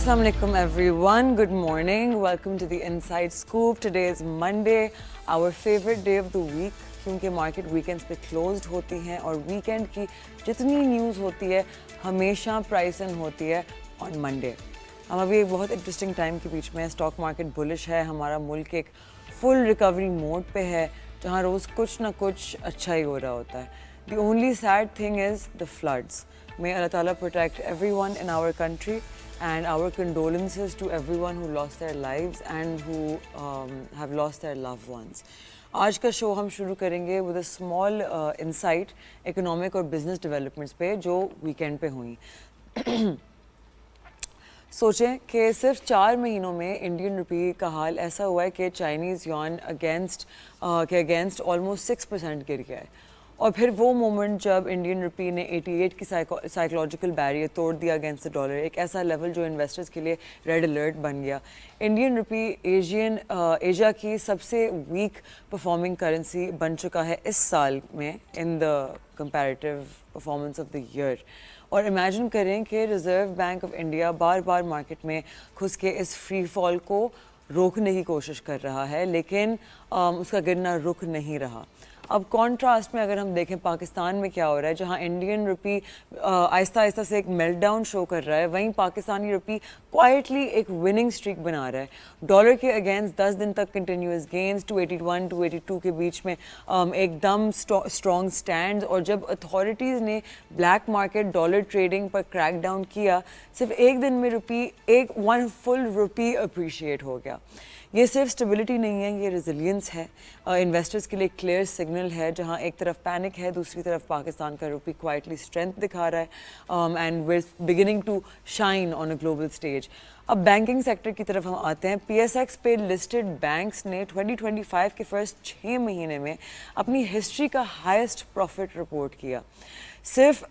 Assalamu alaikum everyone. Good morning. Welcome to the Inside Scoop. Today is Monday, our favorite day of the week क्योंकि market weekends पे closed होती हैं और weekend की जितनी news होती है हमेशा प्राइस इन होती है ऑन मंडे. हम अभी एक बहुत इंटरेस्टिंग टाइम के बीच में. स्टॉक मार्केट बुलिश है. हमारा मुल्क एक फुल रिकवरी मोड पे है जहाँ रोज़ कुछ ना कुछ अच्छा ही हो रहा होता है. The only sad thing is the floods. May Allah Ta'ala protect everyone in our country and our condolences to everyone who lost their lives and who have lost their loved ones. आज का show हम शुरू करेंगे with a small insight economic और business developments पे जो weekend पे हुई. सोचें कि सिर्फ 4 महीनों में इंडियन रुपी का हाल ऐसा हुआ है कि चाइनीज़ युआन अगेंस्ट ऑलमोस्ट 6% गिर गया है. और फिर वो मोमेंट जब इंडियन रुपी ने 88 की साइकोलॉजिकल बैरियर तोड़ दिया अगेंस्ट द डॉलर, एक ऐसा लेवल जो इन्वेस्टर्स के लिए रेड अलर्ट बन गया. इंडियन रुपी एशिया की सबसे वीक परफॉर्मिंग करेंसी बन चुका है इस साल में in the comparative performance of the year. और इमेजिन करें कि reserve bank of India bar bar market में घुस के इस फ्री फॉल को रोकने की कोशिश कर रहा है, लेकिन उसका गिरना रुक नहीं रहा. अब कॉन्ट्रास्ट में अगर हम देखें पाकिस्तान में क्या हो रहा है, जहां इंडियन रुपी आहिस्ता आहिस्ता से एक मेल्टडाउन शो कर रहा है, वहीं पाकिस्तानी रुपी क्वाइटली एक विनिंग स्ट्रीक बना रहा है. डॉलर के अगेंस्ट 10 दिन तक कंटिन्यूस गेंस 281 282 के बीच में एकदम स्ट्रॉन्ग स्टैंड. और जब अथॉरिटीज़ ने ब्लैक मार्केट डॉलर ट्रेडिंग पर क्रैक डाउन किया, सिर्फ एक दिन में रुपी 1 फुल रुपी अप्रिशिएट हो गया. ये सिर्फ स्टेबिलिटी नहीं है, ये रेजिलियंस है. इन्वेस्टर्स के लिए क्लियर सिग्नल है. जहां एक तरफ पैनिक है, दूसरी तरफ पाकिस्तान का रुपी क्वाइटली स्ट्रेंथ दिखा रहा है and we are beginning to shine on a global stage. अब बैंकिंग सेक्टर की तरफ हम आते हैं. पीएसएक्स पे लिस्टेड बैंक्स ने 2025 के फर्स्ट 6 महीने में अपनी हिस्ट्री का हाईएस्ट प्रॉफिट रिपोर्ट किया. सिर्फ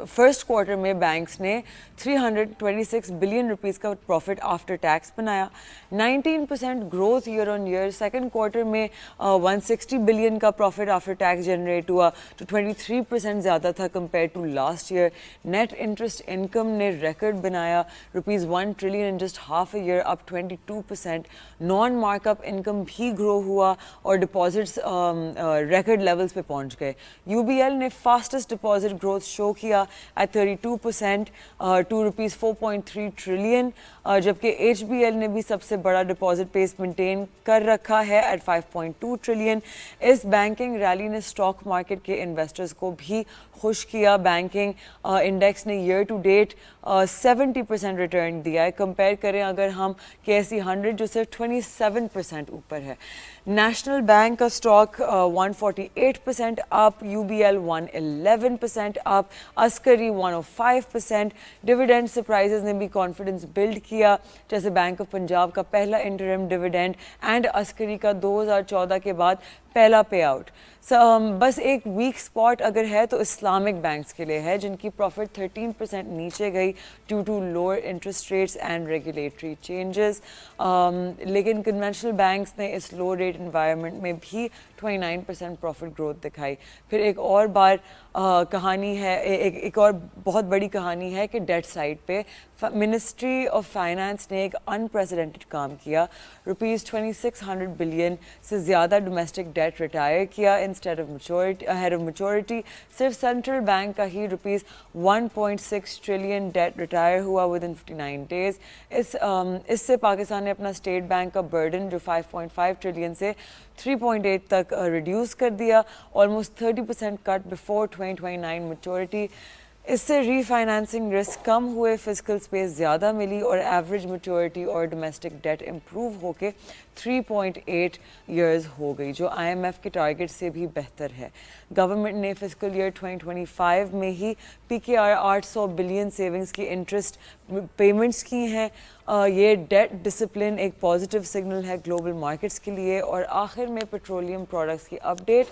फर्स्ट क्वार्टर में बैंक्स ने 326 बिलियन रुपीस का प्रॉफिट आफ्टर टैक्स बनाया. 19% growth year on year. Second quarter में 160 बिलियन का प्रॉफिट आफ्टर टैक्स जनरेट हुआ, तो 23% ज़्यादा था compare to last year. Net interest income ने रिकॉर्ड बनाया, ₹1 trillion in just half a year, up 22%. Non markup income भी ग्रो हुआ और डिपॉजिट्स रिकॉर्ड लेवल्स पे पहुंच गए. यूबीएल ने फास्टेस्ट डिपॉजिट ग्रोथ शो किया एट 32% टू ₹4.3 ट्रिलियन, जबकि एचबीएल ने भी सबसे बड़ा डिपॉजिट पेस मेंटेन कर रखा है एट 5.2 ट्रिलियन. इस बैंकिंग रैली ने स्टॉक मार्केट के इन्वेस्टर्स को भी खुश किया. बैंकिंग इंडेक्स ने ईयर टू डेट 70% रिटर्न दिया है. कंपेयर करें अगर हम KSE 100 जो सिर्फ 27% ऊपर है. नेशनल बैंक का stock 148% up, UBL 111% up, Askari 105%. Dividend surprises ने भी कॉन्फिडेंस बिल्ड किया, जैसे बैंक ऑफ पंजाब का पहला इंटरिम डिविडेंड एंड अस्करी का 2014 के बाद पहला पे आउट. बस एक वीक स्पॉट अगर है तो इस्लामिक बैंक्स के लिए है, जिनकी प्रॉफिट 13% नीचे गई due to lower interest rates and regulatory changes. लेकिन कन्वेंशनल बैंक्स ने इस लो रेट इन्वायरमेंट में भी 29% प्रॉफिट ग्रोथ दिखाई. फिर एक और बार कहानी है, एक और बहुत बड़ी कहानी है कि डेट साइड पे मिनिस्ट्री ऑफ फाइनेंस ने एक अनप्रेसिडेंटेड काम किया. ₹2600 बिलियन से ज़्यादा डोमेस्टिक डेट रिटायर किया instead of maturity ahead of maturity. सिर्फ सेंट्रल बैंक का ही ₹1.6 ट्रिलियन डेट रिटायर हुआ विद इन 59 डेज. इससे पाकिस्तान ने अपना स्टेट बैंक का बर्डन जो 5.5 ट्रिलियन से 3.8 तक रिड्यूस कर दिया. Almost 30% cut before 2029 maturity. इससे रीफाइनेंसिंग रिस्क कम हुए, फिजिकल स्पेस ज़्यादा मिली और एवरेज मैच्योरिटी और डोमेस्टिक डेट इम्प्रूव होके 3.8 ईयर्स हो गई, जो IMF के टारगेट से भी बेहतर है. गवर्नमेंट ने फिजिकल ईयर 2025 में ही PKR 800 बिलियन सेविंग्स की इंटरेस्ट पेमेंट्स की हैं. ये डेट डिसिप्लिन एक पॉजिटिव सिग्नल है ग्लोबल मार्केट्स के लिए. और आखिर में पेट्रोलियम प्रोडक्ट्स की अपडेट.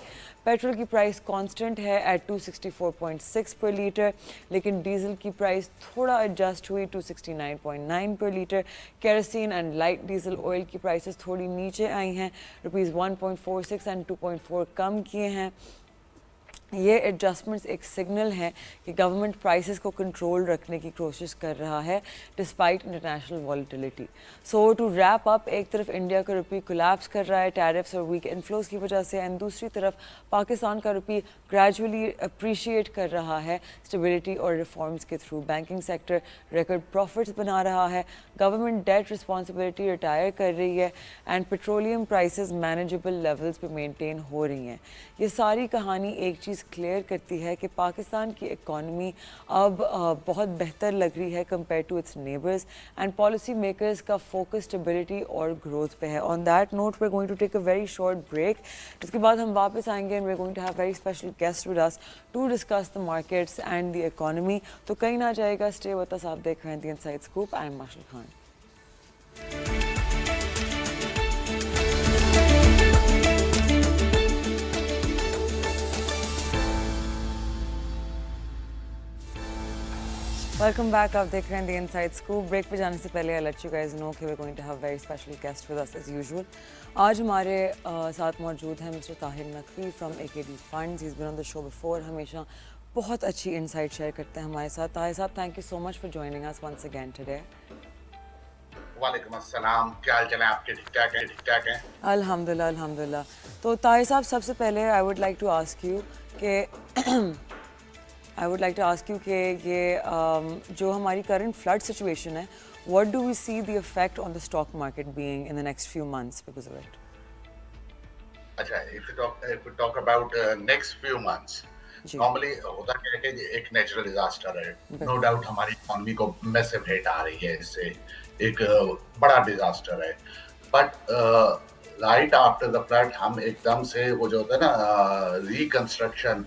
पेट्रोल की प्राइस कांस्टेंट है एट 264.6 पर लीटर, लेकिन डीजल की प्राइस थोड़ा एडजस्ट हुई 269.9 पर litre. Kerosene and light diesel oil की प्राइसेस थोड़ी नीचे आई हैं, ₹1.46 एंड 2.4 कम किए हैं. ये एडजस्टमेंट्स एक सिग्नल है कि गवर्नमेंट प्राइसेस को कंट्रोल रखने की कोशिश कर रहा है despite international volatility. So to wrap up, एक तरफ इंडिया का रुपी कोलैप्स कर रहा है टैरिफ्स और वीक इन्फ्लोज की वजह से, एंड दूसरी तरफ पाकिस्तान का रुपी ग्रेजुअली अप्रिशिएट कर रहा है स्टेबिलिटी और रिफॉर्म्स के through. Banking sector record profits बना रहा है, गवर्नमेंट डेट रिस्पॉन्सिबिलिटी रिटायर कर रही है, and petroleum prices manageable levels पे मेंटेन हो रही हैं। ये सारी कहानी एक चीज़ क्लियर करती है कि पाकिस्तान की इकॉनमी अब बहुत बेहतर लग रही है compare to its neighbours, and policy makers का फोकस स्टेबिलिटी और ग्रोथ पे है। On that note we are going to take a very short break. इसके बाद हम वापस आएंगे and we are going to have very special guest with us to discuss the markets and the economy. तो कहीं ना जाएगा, स्टे विद अस। आप देख रहे हैं the inside scoop. I am Mashal Khan. Welcome back. आप देख रहे हैं द इनसाइड स्कूप। ब्रेक पे जाने से पहले I let you guys know कि we are going to have very special guest with us as usual. आज हमारे साथ मौजूद हैं mister Tahir Naqvi from AKD funds. He is been on the show before. हमेशा बहुत अच्छी इनसाइट शेयर करते हैं हमारे साथ। ताहिर साहब, thank you so much for joining us once again today. वालेकुम अस्सलाम, क्या हाल चाल है आपके? ठीक ठाक है? ठीक ठाक है अल्हम्दुलिल्लाह अल्हम्दुलिल्लाह। तो ताहिर साहब, सबसे पहले I would like to ask you कि ये जो हमारी करंट फ्लड सिचुएशन है, what do we see the effect on the stock market being in the next few months because of it? अच्छा, if we talk about next few months, जी normally होता क्या है कि एक नेचुरल डिजास्टर है, no doubt हमारी economy को मैसिव हिट आ रही है, इससे एक बड़ा डिजास्टर है। But right after the flood हम एकदम से वो जो होता है ना रिकंस्ट्रक्शन,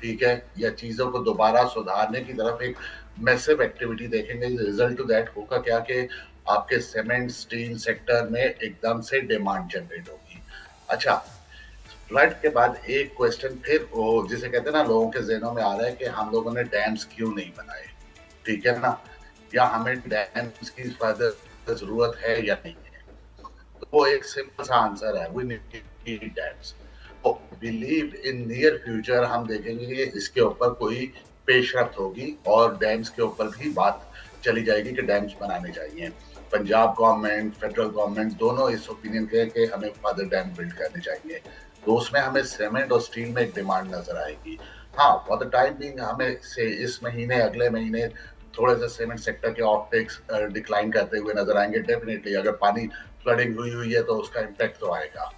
ठीक है, या चीजों को दोबारा सुधारने की तरफ एक मैसिव एक्टिविटी देखेंगे। रिजल्ट टू दैट होगा क्या कि आपके सीमेंट स्टील सेक्टर में एकदम से डिमांड जनरेट होगी। अच्छा, फ्लड के बाद एक क्वेश्चन फिर वो जिसे कहते हैं ना, लोगों के जहनों में आ रहा है कि हम लोगों ने डैम्स क्यों नहीं बनाए, ठीक है ना, या हमें डैम्स की फर्दर जरूरत है या नहीं है। तो वो एक सिंपल सा आंसर है, वी नीड डैम्स। तो बिलीव इन नियर फ्यूचर हम देखेंगे कि इसके ऊपर कोई पेशरफ्त होगी और डैम्स के ऊपर भी बात चली जाएगी कि डैम्स बनाने चाहिए। पंजाब गवर्नमेंट, फेडरल गवर्नमेंट दोनों इस ओपिनियन के कि हमें फर्दर डैम बिल्ड करने चाहिए। तो उसमें हमें सीमेंट और स्टील में एक डिमांड नजर आएगी। हाँ, फॉर द टाइम बिंग हमें से इस महीने अगले महीने थोड़े से सीमेंट सेक्टर के ऑप्टिक्स डिक्लाइन करते हुए नजर आएंगे। डेफिनेटली अगर पानी फ्लडिंग हुई हुई है तो उसका इम्पैक्ट तो आएगा।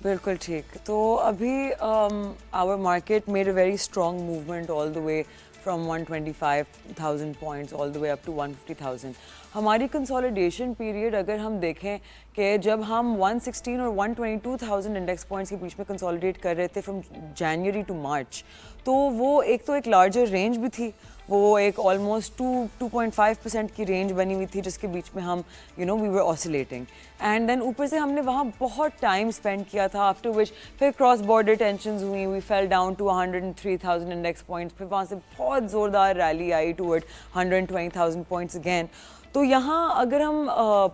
बिल्कुल ठीक। तो अभी our market made a very strong movement all the way from 125,000 points all the way up to 150,000। हमारी कंसोलिडेशन पीरियड अगर हम देखें कि जब हम 116 और 122,000 इंडेक्स पॉइंट्स के बीच में कंसोलिडेट कर रहे थे फ्रॉम जनवरी टू मार्च, तो वो एक लार्जर रेंज भी थी। वो एक ऑलमोस्ट 2.5% की रेंज बनी हुई थी जिसके बीच में हम we were oscillating, and then ऊपर से हमने वहाँ बहुत टाइम स्पेंड किया था। आफ्टर विच फिर क्रॉस बॉर्डर टेंशंस हुई, we fell down to 103,000 index points, फिर वहाँ से बहुत ज़ोरदार रैली आई टूवर्ड 120,000 पॉइंट्स अगेन। तो यहाँ अगर हम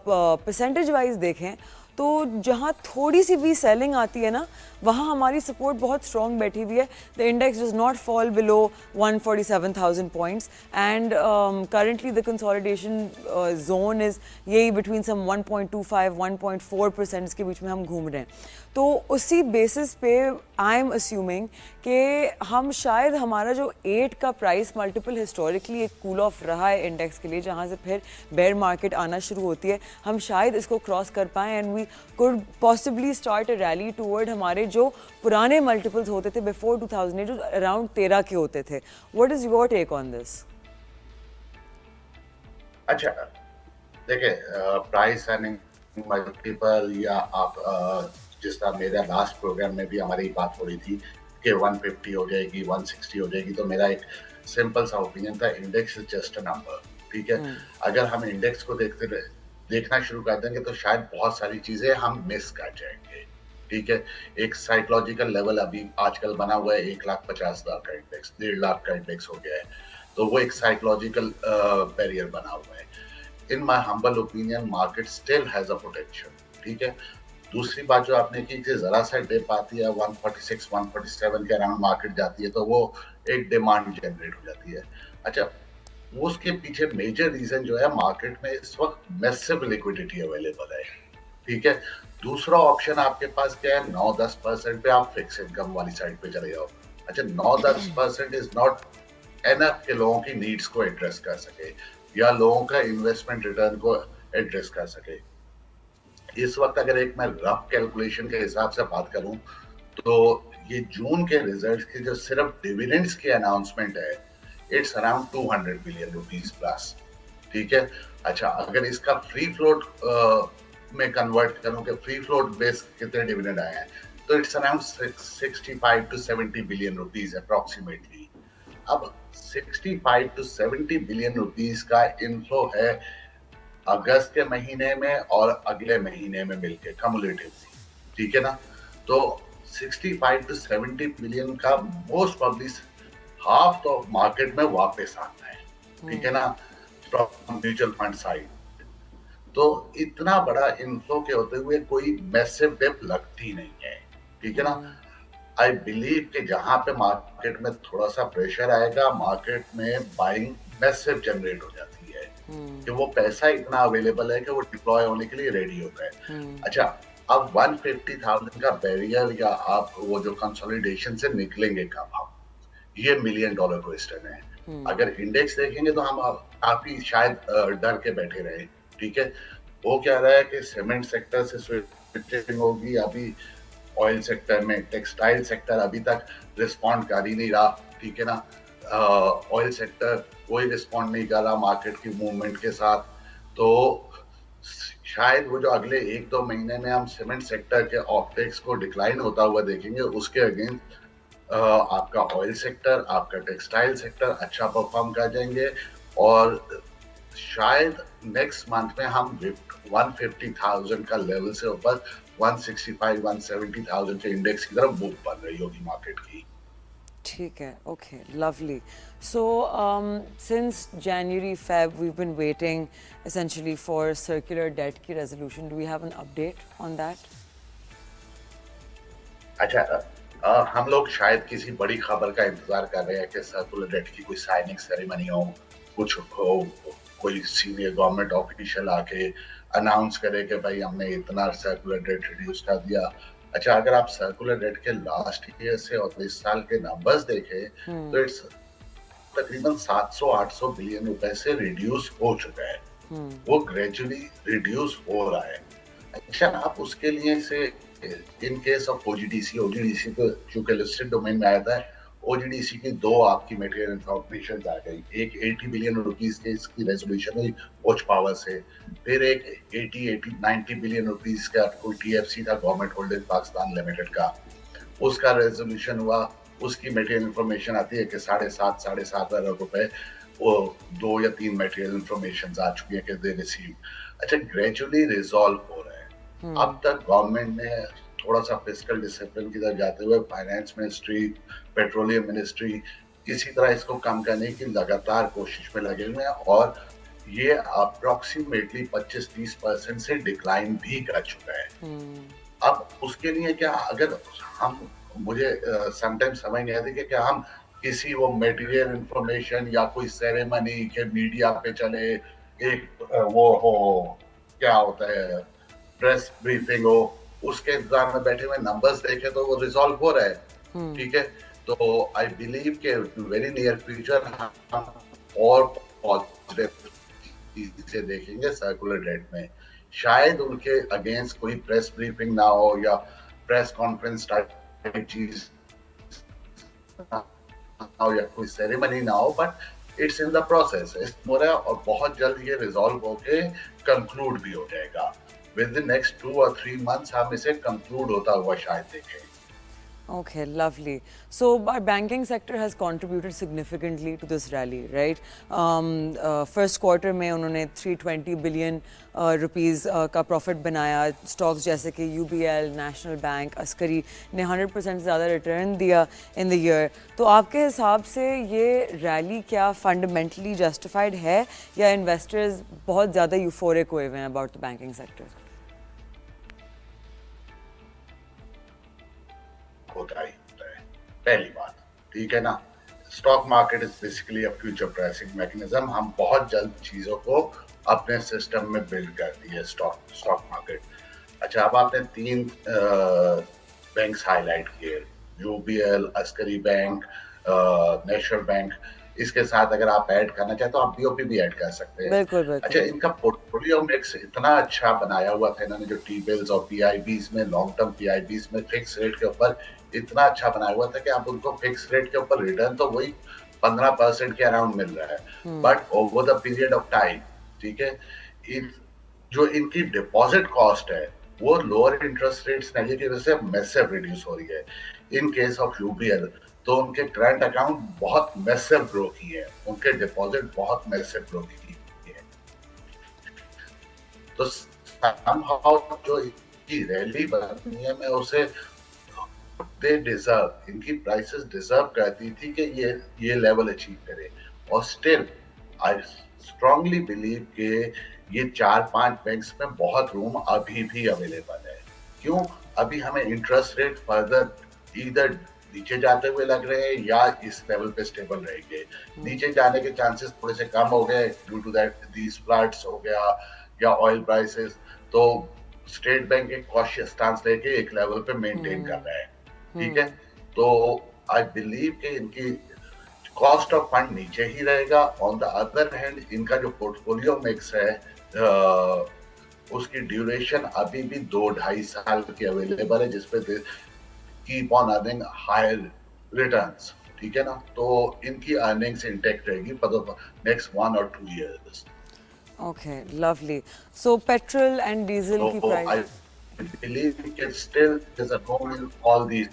परसेंटेज वाइज देखें तो जहाँ थोड़ी सी भी सेलिंग आती है ना, वहाँ हमारी सपोर्ट बहुत स्ट्रॉन्ग बैठी हुई है। The index does not fall below 147,000 points, and currently the consolidation zone is यही बिटवीन सम 1.25-1.4% के बीच में हम घूम रहे हैं। तो उसी बेसिस पे आई एम अस्यूमिंग कि हम शायद हमारा जो 8 का प्राइस मल्टीपल हिस्टोरिकली एक कूल ऑफ रहा है इंडेक्स के लिए, जहाँ से फिर बेयर मार्केट आना शुरू होती है, हम शायद इसको क्रॉस कर पाएँ and we could possibly start a rally toward हमारे जो पुराने मल्टीपल्स होते थे बिफोर 2008 जो अराउंड 13 के होते थे। What is your take on this? अच्छा, देखिए, प्राइस अर्निंग मल्टीपल या आप जिस तरह मेरा लास्ट प्रोग्राम में भी हमारी बात हो रही थी कि 150 हो जाएगी, 160 हो जाएगी, तो मेरा एक सिंपल सा ओपिनियन था, index is just a number, ठीक है। अगर हम इंडेक्स को देखना शुरू कर देंगे तो शायद बहुत सारी चीजें हम मिस कर जाएंगे, ठीक है। एक साइकोलॉजिकल लेवल अभी आजकल बना हुआ है, 1,50,000 का इंडेक्स, 1.5 लाख का इंडेक्स हो गया है, तो वो एक साइकोलॉजिकल बैरियर बना हुआ है। In my humble opinion, market still has a potential, ठीक है। दूसरी बात जो आपने की कि जरा सा डिप आती है 146 147 के अराउंड मार्केट जाती है तो वो एक डिमांड जनरेट हो जाती है। अच्छा, उसके पीछे मेजर रीजन जो है मार्केट में इस वक्त मैसिव लिक्विडिटी अवेलेबल है। ठीक है, दूसरा ऑप्शन आपके पास क्या है, 9-10% पे आप फिक्स इनकम वाली साइड पे चले जाओ। अच्छा, 9-10% इज नॉट एनफ के लोगों की नीड्स को एड्रेस कर सके या लोगों का इन्वेस्टमेंट रिटर्न को एड्रेस कर सके। इस वक्त अगर एक मैं रफ कैलकुलेशन के हिसाब से बात करूं तो ये जून के रिजल्ट की जो सिर्फ डिविडेंड्स की अनाउंसमेंट है, it's around 200 billion rupees plus. ठीक है, अच्छा अगर इसका फ्री फ्लोट में कन्वर्ट करूं कि फ्री फ्लोट बेस कितने डिविडेंड आए हैं, तो it's around 65 to 70 billion rupees approximately. अब 65 to 70 बिलियन रुपीस का इनफ्लो है अगस्त के महीने में और अगले महीने में मिलके कम्युलेटिवली। ठीक है ना, तो 65 to 70 बिलियन का मोस्ट प्रॉब्ली हाफ तो मार्केट में वापस आता है। ठीक है ना, फ्रॉम म्यूचुअल फंड साइड। तो इतना बड़ा इनफ्लो के होते हुए कोई मैसिव डिप लगती नहीं है। ठीक है ना, आई बिलीव कि जहां पे मार्केट में थोड़ा सा प्रेशर आएगा, मार्केट में बाइंग मैसिव जनरेट हो जाती है कि वो पैसा इतना अवेलेबल है कि वो डिप्लॉय होने के लिए रेडी होता है। अच्छा, अब 150,000 का बैरियर या आप वो जो कंसोलिडेशन से निकलेंगे कब हम, ये $1,000,000 क्वेश्चन है। अगर इंडेक्स देखेंगे तो हम काफी शायद डर के बैठे रहे। ठीक है, वो क्या रहा है कि सीमेंट सेक्टर से स्विचिंग होगी, अभी ऑयल सेक्टर में, टेक्सटाइल सेक्टर अभी तक रिस्पॉन्ड कर ही नहीं रहा। ठीक है ना, ऑयल सेक्टर कोई रिस्पॉन्ड नहीं कर रहा मार्केट की मूवमेंट के साथ। तो शायद वो जो अगले 1-2 महीने में हम सीमेंट सेक्टर के ऑप्टिक्स को डिक्लाइन होता हुआ देखेंगे, उसके अगेंस्ट आपका ऑयल सेक्टर, आपका टेक्सटाइल सेक्टर अच्छा परफॉर्म कर जाएंगे और शायद नेक्स्ट मंथ में हम 150,000 का लेवल से ऊपर 165-170,000 के इंडेक्स की तरफ मूव बन रही होगी मार्केट की। ठीक है, okay, lovely. So, since January, Feb, we've been waiting essentially for circular debt की resolution. Do we have an update on that? अच्छा, हम लोग शायद किसी बड़ी खबर का इंतजार कर रहे हैं कि सर्कुलर डेट की कोई साइनिंग सेरेमनी हो, कुछ हो, कोई सीनियर गवर्नमेंट ऑफिशियल आके अनाउंस करे कि भाई हमने इतना सर्कुलर डेट रिड्यूस कर दिया। अच्छा, अगर आप सर्कुलर डेट के लास्ट ईयर से और इस साल के नंबर्स देखें तो इट्स तकरीबन 700-800 बिलियन रुपए से रिड्यूस हो चुका है। वो ग्रेजुअली रिड्यूस हो रहा है। अच्छा, आप उसके लिए से इन केस ऑफ ओजीडीसी तो चूंकि लिस्टेड डोमेन में आया था, ओजीडीसी की दो आपकी मटेरियल इंफॉर्मेशन आ गई। एक 80 बिलियन रुपीस के इसकी रेजोल्यूशन हुई वॉच पावर से, फिर एक 90 बिलियन रुपीस का कोई टीएफसी था, गवर्नमेंट होल्डिंग पाकिस्तान लिमिटेड का, उसका रेजोल्यूशन हुआ। उसकी मटेरियल इंफॉर्मेशन आती है कि 7.5 अरब रुपए वो 2 या 3 मटेरियल इंफॉर्मेशन आ चुकी है कि दे रिसीव। अच्छा, ग्रेजुअली रिजॉल्व हो रहा है। अब तक गवर्नमेंट ने थोड़ा सा फिस्कल डिसिप्लिन की तरफ जाते हुए फाइनेंस मिनिस्ट्री, पेट्रोलियम मिनिस्ट्री किसी तरह इसको कम करने की लगातार कोशिश में लगे हुए हैं और ये अप्रोक्सीमेटली 25-30% से डिक्लाइन भी कर चुका है। अब उसके लिए क्या, अगर हम, मुझे समटाइम्स समझ नहीं आती कि क्या हम किसी वो मटेरियल इंफॉर्मेशन या कोई सेरेमनी के मीडिया पे चले, एक वो हो, क्या होता है, प्रेस ब्रीफिंग हो, उसके इंतजार में बैठे हुए नंबर्स देखे तो वो रिजॉल्व हो रहा है। ठीक है, तो आई बिलीव के वेरी नियर फ्यूचर हम और पॉजिटिव से देखेंगे सर्कुलर डेट में। शायद उनके अगेंस्ट कोई प्रेस ब्रीफिंग ना हो या प्रेस कॉन्फ्रेंस टाइप चीज ना हो या कोई सेरेमनी ना हो, but it's in the process हो रहा है और बहुत जल्द ये रिजॉल्व होके कंक्लूड भी हो जाएगा। With the next 2 or 3 months हम इसे कंक्लूड होता हुआ शायद देखें। Okay, lovely. So our banking sector has contributed significantly to this rally, right? First quarter में उन्होंने 320 billion rupees का profit बनाया। Stocks जैसे कि UBL, National Bank, अस्करी ने 100% ज़्यादा return दिया in the year. तो आपके हिसाब से ये rally क्या fundamentally justified है या investors बहुत ज़्यादा euphoric हुए हुए हैं about the banking sector? होता ही होता है, पहली बात, ठीक है ना। Stock market is basically a future pricing mechanism. हम बहुत जल्द चीजों को अपने सिस्टम में बिल्ड करती है स्टॉक मार्केट। अच्छा, अब आपने तीन बैंक्स हाईलाइट किए, UBL, Askari bank, national bank. इसके साथ अगर आप ऐड करना चाहें तो आप बीओपी भी ऐड कर सकते हैं। बिल्कुल अच्छा, बिल्कुल। इनका पोर्टफोलियो मिक्स इतना अच्छा बनाया हुआ था इन्होंने, जो टी बिल्स और पीआईबीज में, लॉन्ग टर्म पीआईबीज में फिक्स रेट के ऊपर इतना अच्छा बनाया हुआ था कि आप उनको फिक्स रेट के ऊपर रिटर्न तो वही 15% के अराउंड मिल रहा है, but over the period of time, ठीक है, जो इनकी डिपॉजिट कॉस्ट है वो लोअर इंटरेस्ट रेट्स नहीं की वजह से मैसिव रिड्यूस हो रही है। इन केस ऑफ यूबीएल तो उनके करंट अकाउंट बहुत मैसिव ग्रो की है, उनके डिपॉजिट बहुत मैसिव ग्रो की है। तो somehow जो इनकी रैली बननी है, मैं उसे दे डिजर्व, इनकी प्राइसेस डिजर्व करती थी कि ये लेवल अचीव करे। और स्टिल आई स्ट्रांगली बिलीव कि ये 4-5 बैंक्स में बहुत रूम अभी भी अवेलेबल है। क्यों? अभी हमें इंटरेस्ट रेट फर्दर इधर नीचे जाते हुए लग रहे हैं या इस लेवल पे स्टेबल रहेंगे। नीचे जाने के चांसेस थोड़े से कम हो गए due to that these floods हो गया या ऑयल प्राइसेस। तो स्टेट बैंक एक कॉशियस स्टांस लेके एक लेवल पे मेंटेन कर रहा है, ठीक है। तो आई बिलीव कि इनकी कॉस्ट ऑफ फंड नीचे ही रहेगा। ऑन द अदर हैंड इनका जो पोर्टफोलियो मिक्स है, उसकी ड्यूरेशन अभी भी 2-2.5 साल की अवेलेबल है, जिसपे keep on earning higher returns, ठीक है ना। तो इनकी अर्निंग्स इंटेक्ट रहेगी for the next 1 or 2 years। Okay, lovely. So petrol and diesel की So I price. believe we can still there's a role in all these।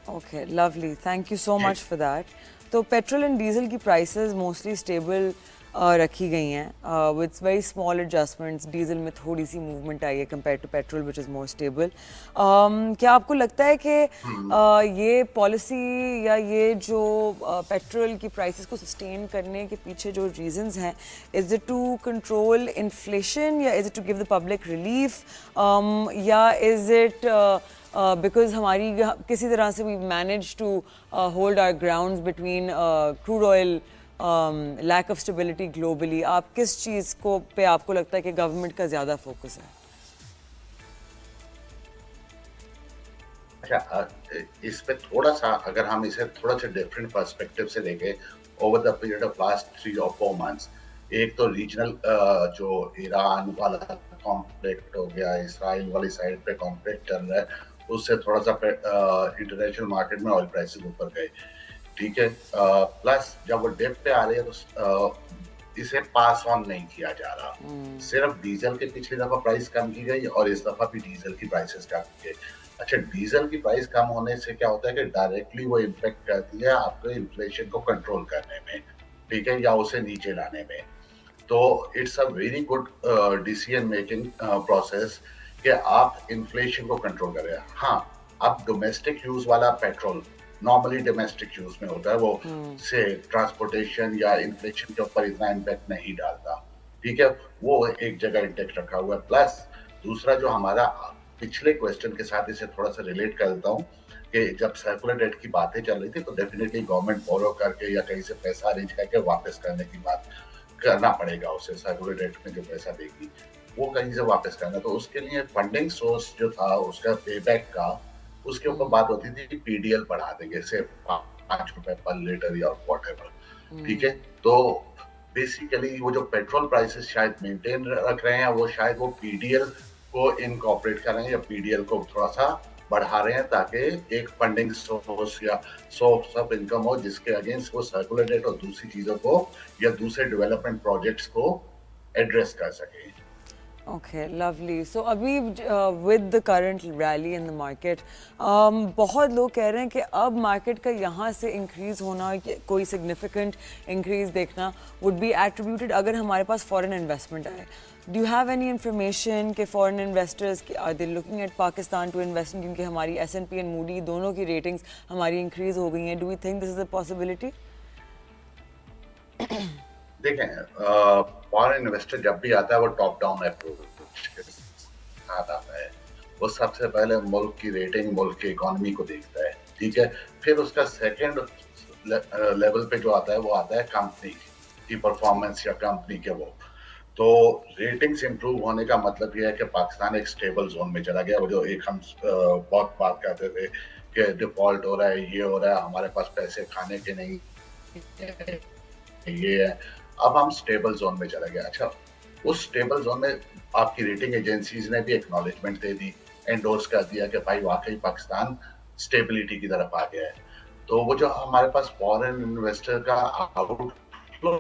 Okay, lovely. Thank you so जी। much for that. तो petrol and diesel की prices mostly stable रखी गई हैं with very small adjustments. Diesel में थोड़ी सी movement आई है compare to petrol which is more stable. क्या आपको लगता है कि ये पॉलिसी या ये जो पेट्रोल की प्राइसेस को सस्टेन करने के पीछे जो रीजंस हैं, is it to control inflation या is it to give the public relief या इज़ इट बिकॉज हमारी किसी तरह से we manage to hold our grounds between crude oil lack of stability globally? आप किस चीज़ को पे आपको लगता है कि गवर्नमेंट का ज़्यादा फोकस है? अच्छा, इस पे थोड़ा सा अगर हम इसे थोड़ा सा डिफरेंट पर्सपेक्टिव से देखें, over the period of last 3 or 4 months, एक तो रीजनल जो ईरान वाला कॉन्फ्लिक्ट हो गया, इसराइल वाली साइड पे कॉन्फ्लिक्ट चल रहा है, उससे थोड़ा सा इंटरनेशनल मार्केट में ऑयल प्राइसेस ऊपर गए, ठीक है। प्लस जब वो डिप पे आ रही है तो इसे पास ऑन नहीं किया जा रहा। सिर्फ डीजल के पिछली दफा प्राइस कम की गई और इस दफा भी डीजल की प्राइसेस कम की गई। अच्छा, डीजल की प्राइस कम होने से क्या होता है कि डायरेक्टली वो इम्पेक्ट करती है आपके इन्फ्लेशन को कंट्रोल करने में, ठीक है, या उसे नीचे लाने में। तो it's a very good decision making process कि आप इन्फ्लेशन को कंट्रोल करें। हाँ, अब डोमेस्टिक यूज वाला पेट्रोल नॉर्मली डोमेस्टिक यूज में होता है, वो से ट्रांसपोर्टेशन या इन्फ्लेशन के ऊपर इतना इम्पैक्ट नहीं डालता, ठीक है, वो एक जगह इंटेक्ट रखा हुआ है। प्लस दूसरा जो हमारा पिछले क्वेश्चन के साथ इसे थोड़ा सा रिलेट कर देता हूँ कि जब सर्कुलर डेट की बातें चल रही थी तो डेफिनेटली गवर्नमेंट बोरो करके या कहीं से पैसा अरेंज करके वापस करने की बात करना पड़ेगा उसे। सर्कुलर डेट में जो पैसा देगी वो कहीं से वापस करना, तो उसके लिए फंडिंग सोर्स जो था उसका पेबैक का, उसके ऊपर बात होती थी कि पीडीएल बढ़ा देंगे से ₹5 पर लीटर या व्हाटएवर, ठीक है। तो बेसिकली वो जो पेट्रोल प्राइसेस शायद मेंटेन रख रहे हैं, वो शायद वो पीडीएल को इनकॉर्पोरेट कर रहे हैं या पीडीएल को थोड़ा सा बढ़ा रहे हैं ताकि एक फंडिंग सोर्स या सोर्स ऑफ इनकम हो जिसके अगेंस्ट वो सर्कुलर डेट और दूसरी चीजों को या दूसरे डेवलपमेंट प्रोजेक्ट्स को एड्रेस कर सके। Okay, lovely. सो अभी with the current rally in the market, बहुत लोग कह रहे हैं कि अब मार्केट का यहाँ से इंक्रीज होना, कोई सिग्निफिकेंट इंक्रीज देखना वुड बी एट्रीब्यूटेड अगर हमारे पास फॉरेन इन्वेस्टमेंट आए। Do you have any information कि foreign investors are they looking at Pakistan to invest in, क्योंकि हमारी S&P एंड मूडी दोनों की रेटिंग्स हमारी इंक्रीज हो गई हैं? Do we think this is a possibility? देखें, फॉरेन इन्वेस्टर जब भी आता है वो टॉप डाउन अप्रोच के साथ आता है। वो सबसे पहले मुल्क की रेटिंग, मुल्क की इकोनॉमी को देखता है, ठीक है। फिर उसका सेकंड लेवल पे जो आता है वो आता है कंपनी की परफॉर्मेंस या कंपनी के वो। तो रेटिंग्स इंप्रूव होने का मतलब ये है कि पाकिस्तान एक स्टेबल जोन में चला गया। वो जो एक हम बहुत बात करते थे कि डिफॉल्ट हो रहा है, ये हो रहा है, हमारे पास पैसे खाने के नहीं, ये है। अब हम स्टेबल जोन में चला गया। अच्छा, उस स्टेबल जोन में आपकी रेटिंग एजेंसीज ने भी एक्नॉलेजमेंट दे दी, एंडोर्स कर दिया कि भाई वाकई पाकिस्तान स्टेबिलिटी की तरफ आ गया है। तो वो जो हमारे पास फॉरेन इन्वेस्टर का आउटफ्लो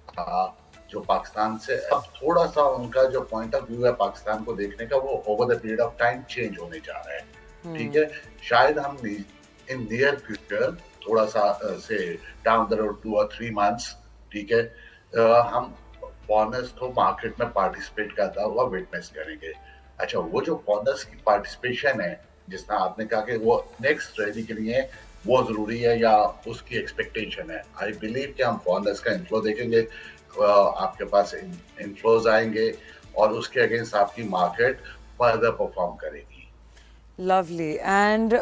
था, जो पाकिस्तान से अब थोड़ा सा उनका जो पॉइंट ऑफ व्यू है पाकिस्तान को देखने का, वो over the period of time change होने जा रहा है, ठीक है। शायद हम इन नियर फ्यूचर थोड़ा सा से डाउन द रोड 2 और 3 मंथ्स, ठीक है, हम फॉरेनर्स को मार्केट में पार्टिसिपेट करता हुआ विटनेस करेंगे। अच्छा, वो जो फॉरेनर्स की पार्टिसिपेशन है, जिस तरह आपने कहा कि वो नेक्स्ट रैली के लिए वो जरूरी है या उसकी एक्सपेक्टेशन है, आई बिलीव कि हम फॉरेनर्स का इन्फ्लो देखेंगे, आपके पास इन्फ्लोज आएंगे और उसके अगेंस्ट आपकी मार्केट फर्दर परफॉर्म करेगी। Lovely. And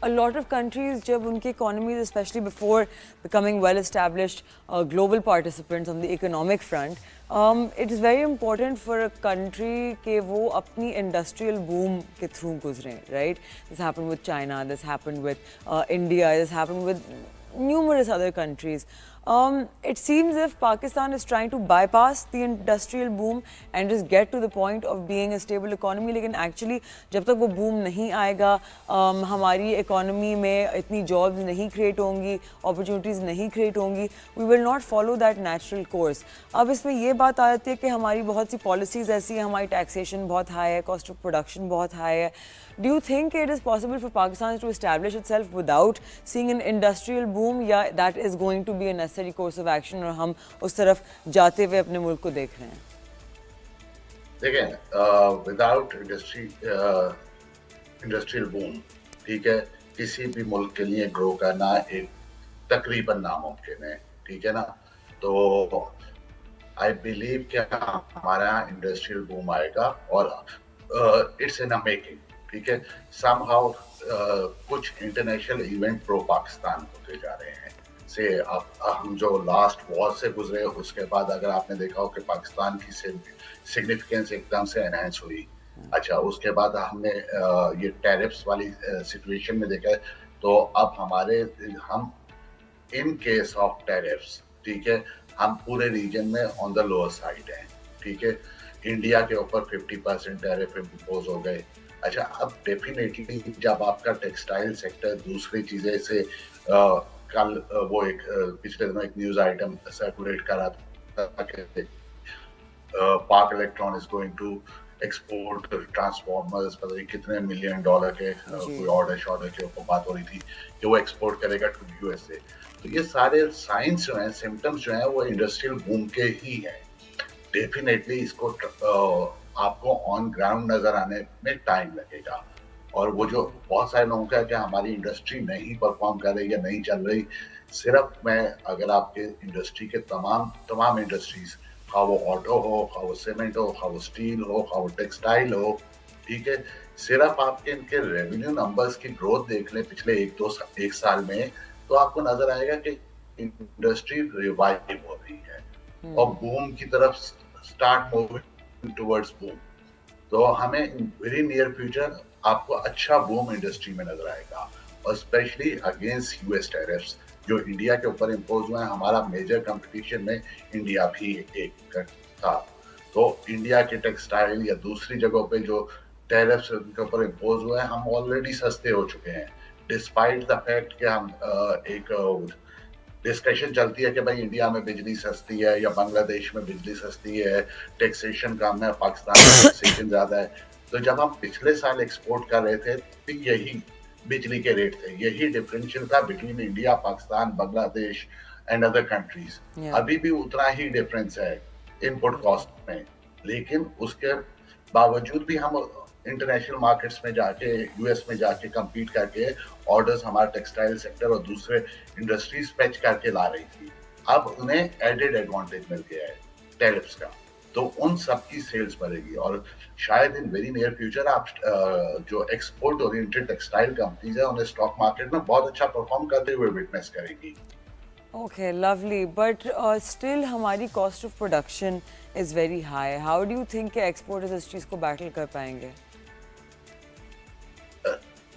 a lot of countries, जब उनकी economies, especially before becoming well-established global participants on the economic front, it is very important for a country कि वो अपनी industrial boom के through गुजरें, right? This happened with China, this happened with India, this happened with numerous other countries. It seems if Pakistan is trying to bypass the industrial boom and just get to the point of being a stable economy, लेकिन actually जब तक वो boom नहीं आएगा, हमारी economy में इतनी jobs नहीं create होंगी, opportunities नहीं create होंगी, we will not follow that natural course. अब इसमें ये बात आ जाती है कि हमारी बहुत सी policies ऐसी हैं, हमारी taxation बहुत high है, cost of production बहुत high है. Do you think it is possible for Pakistan to establish itself without seeing an industrial boom, या that is going to be a necessary course of action और हम उस तरफ जाते हुए अपने मुल्क को देख रहे हैं? देखें, विदाउट इंडस्ट्रियल बूम, ठीक है, किसी भी मुल्क के लिए ग्रो करना एक तकरीबन नामुमकिन है, ठीक है ना। तो आई बिलीव कि हमारा इंडस्ट्रियल बूम आएगा और इट्स इन अ मेकिंग, ठीक है। समहाउ कुछ इंटरनेशनल इवेंट प्रो पाकिस्तान होते जा रहे हैं। से अब हम जो लास्ट वॉर से गुजरे, उसके बाद अगर आपने देखा हो कि पाकिस्तान की सिग्निफिकेंस एकदम से एनहांस हुई। अच्छा, उसके बाद हमने ये टैरिफ्स वाली सिचुएशन में देखा है। तो अब हम इन केस ऑफ टैरिफ्स, ठीक है, हम पूरे रीजन में ऑन द लोअर साइड हैं, ठीक है। इंडिया के ऊपर 50% टैरिफ इम्पोज हो गए। अच्छा, अब डेफिनेटली जब आपका टेक्सटाइल सेक्टर दूसरी चीजें से कल वो एक पिछले दिनों एक न्यूज आइटम सर्कुलेट कर रहा था कि Pak Elektron is going to export transformers, पता नहीं कितने $1 मिलियन के कोई ऑर्डर के ऊपर बात हो रही थी कि वो एक्सपोर्ट करेगा टू यूएसए। तो ये सारे साइंस जो हैं, सिम्टम्स जो हैं, वो इंडस्ट्रियल बूम के ही हैं। डेफिनेटली इसको आपको ऑन ग्राउंड नजर आने में टाइम लगेगा। और वो जो बहुत सारे लोगों का है कि हमारी इंडस्ट्री नहीं परफॉर्म कर रही या नहीं चल रही, सिर्फ मैं अगर आपके इंडस्ट्री के तमाम इंडस्ट्रीज, खा वो ऑटो हो, खा वो सीमेंट हो, खा वो स्टील हो, खा वो टेक्सटाइल हो, ठीक है, सिर्फ आपके इनके रेवेन्यू नंबर्स की ग्रोथ देख लें पिछले एक साल में, तो आपको नजर आएगा कि इंडस्ट्री रिवाइव हो रही है और बूम की तरफ स्टार्ट मूविंग टुवर्ड्स बूम। तो हमें वेरी नियर फ्यूचर आपको अच्छा बूम इंडस्ट्री में नजर आएगा, और स्पेशली अगेंस्ट यूएस टैरिफ्स जो इंडिया के ऊपर इम्पोज हुए हैं। हमारा मेजर कंपटीशन में इंडिया भी एक था। तो इंडिया के टेक्सटाइल या दूसरी जगहों पे जो टैरिफ्स उनके ऊपर इम्पोज हुए हैं, हम ऑलरेडी सस्ते हो चुके हैं, डिस्पाइट द फैक्ट कि हम एक डिस्कशन चलती है कि भाई इंडिया में बिजली सस्ती है या बांग्लादेश में बिजली सस्ती है, टैक्सेशन कम है, पाकिस्तान में टैक्सेशन ज्यादा है। तो जब हम पिछले साल एक्सपोर्ट कर रहे थे तो यही बिजली के रेट थे, यही डिफरेंशियल था between India, Pakistan, Bangladesh and other countries. अभी भी उतना ही डिफरेंस है इनपुट कॉस्ट में, लेकिन उसके बावजूद भी हम इंटरनेशनल मार्केट्स में जाके, यूएस में जाके compete करके ऑर्डर्स हमारा टेक्सटाइल सेक्टर और दूसरे इंडस्ट्रीज फेच करके ला रही थी। अब उन्हें एडेड एडवांटेज मिल गया है टैरिफ्स का। तो उन सब की सेल्स बढ़ेगी। और शायद इन वेरी नियर फ्यूचर आप जो एक्सपोर्ट ओरिएंटेड टेक्सटाइल कंपनीज है उन्हें स्टॉक मार्केट में बहुत अच्छा परफॉर्म करते हुए विटनेस करेगी। Okay, lovely. But still हमारी cost of production is very high. How do you think कि exporters इस चीज़ को battle कर पाएंगे?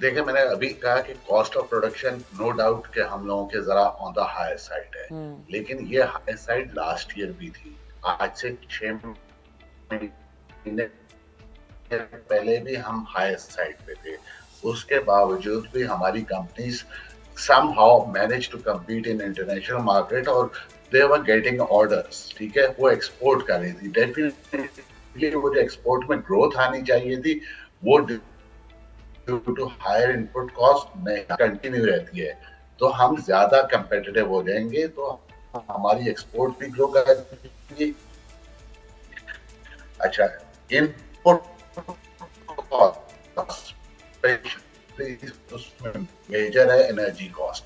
देखिए, मैंने अभी कहा कि cost of production no doubt कि हम लोगों के जरा ऑन द हायर साइड है, लेकिन ये हायर साइड लास्ट ईयर भी थी। आज से 6 महीने पहले भी हम हायर साइड पे थे। उसके बावजूद भी हमारी companies somehow managed to compete in international market और they were getting orders, ठीक है, वो एक्सपोर्ट कर रही थी। डेफिनेटली वो जो एक्सपोर्ट में ग्रोथ आनी चाहिए थी वो due to higher input cost नहीं कंटिन्यू रहती है। तो हम ज्यादा कंपेटिटिव हो जाएंगे, तो हमारी एक्सपोर्ट भी ग्रो करेगी। अच्छा, इनपुट कॉस्ट उसमें मेजर है एनर्जी कॉस्ट।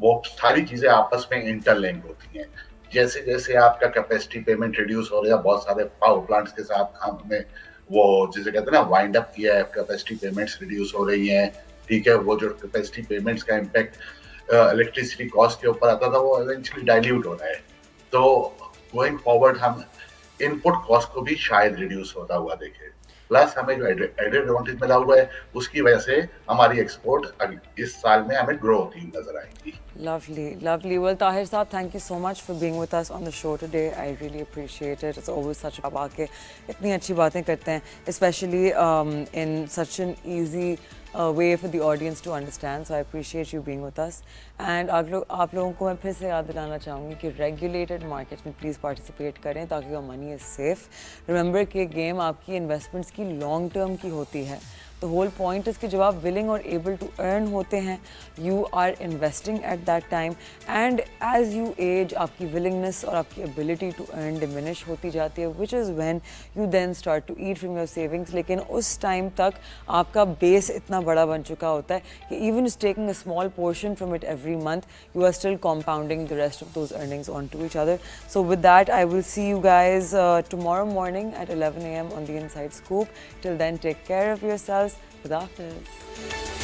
वो सारी चीजें आपस में इंटरलिंक होती हैं। जैसे जैसे आपका कैपेसिटी पेमेंट रिड्यूस हो रहा है, बहुत सारे पावर प्लांट्स के साथ हमने वो जिसे कहते हैं ना वाइंड अप किया है, कैपेसिटी पेमेंट्स रिड्यूस हो रही हैं, ठीक है। वो जो कैपेसिटी पेमेंट्स का इम्पैक्ट इलेक्ट्रिसिटी कॉस्ट के ऊपर आता था वो इवेंचुअली डाइल्यूट हो रहा है। तो गोइंग फॉरवर्ड हम इनपुट कॉस्ट को भी शायद रिड्यूस होता हुआ देखें। प्लस हमें जो एडेड एडवांटेज मिला हुआ है उसकी वजह से हमारी एक्सपोर्ट इस साल में हमें ग्रो होती नजर आएंगी। Lovely, lovely. Well, Tahir Saab, thank you so much for being with us on the show today. I really appreciate it. It's always such a आके इतनी अच्छी बातें करते हैं, especially in such an easy way for the audience to understand. So I appreciate you being with us. And आप लोगों को मैं फिर से याद दिलाना चाहूँगी कि regulated markets में please participate करें ताकि your money is safe. Remember कि game आपकी investments की long term की होती है। The whole point is कि जब आप willing और able to earn होते हैं, you are investing at that time, and as you age, आपकी willingness और आपकी ability to earn diminish होती जाती है, which is when you then start to eat from your savings. लेकिन उस time तक आपका base इतना बड़ा बन चुका होता है कि even just taking a small portion from it every month, you are still compounding the rest of those earnings onto each other. So with that, I will see you guys tomorrow morning at 11 a.m. on The Inside Scoop. Till then, take care of yourselves. Khuda Hafiz.